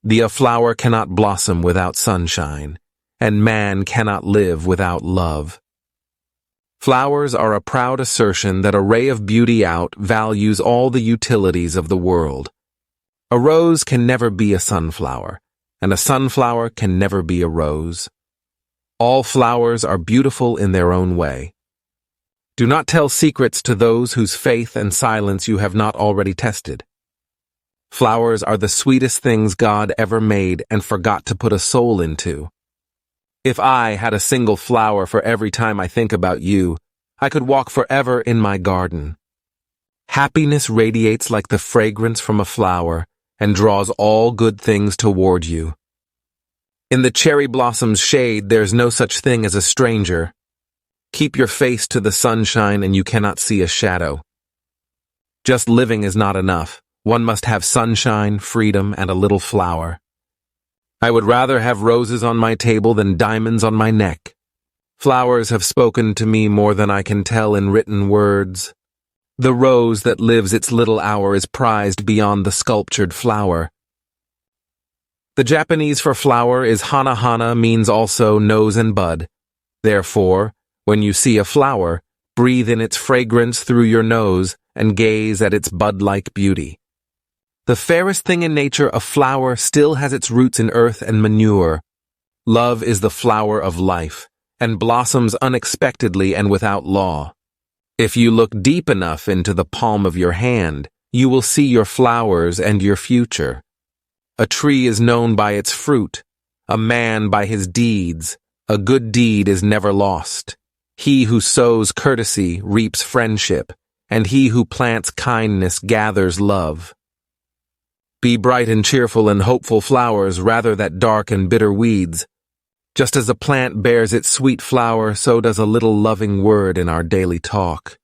A flower cannot blossom without sunshine, and man cannot live without love. Flowers are a proud assertion that a ray of beauty outvalues all the utilities of the world. A rose can never be a sunflower, and a sunflower can never be a rose. All flowers are beautiful in their own way. Do not tell secrets to those whose faith and silence you have not already tested. Flowers are the sweetest things God ever made and forgot to put a soul into. If I had a single flower for every time I think about you, I could walk forever in my garden. Happiness radiates like the fragrance from a flower and draws all good things toward you. In the cherry blossom's shade, there's no such thing as a stranger. Keep your face to the sunshine and you cannot see a shadow. Just living is not enough. One must have sunshine, freedom, and a little flower. I would rather have roses on my table than diamonds on my neck. Flowers have spoken to me more than I can tell in written words. The rose that lives its little hour is prized beyond the sculptured flower. The Japanese for flower is hana hana, means also nose and bud. Therefore, when you see a flower, breathe in its fragrance through your nose and gaze at its bud-like beauty. The fairest thing in nature, a flower, still has its roots in earth and manure. Love is the flower of life, and blossoms unexpectedly and without law. If you look deep enough into the palm of your hand, you will see your flowers and your future. A tree is known by its fruit, a man by his deeds. A good deed is never lost. He who sows courtesy reaps friendship, and he who plants kindness gathers love. Be bright and cheerful and hopeful flowers rather than dark and bitter weeds. Just as a plant bears its sweet flower, so does a little loving word in our daily talk.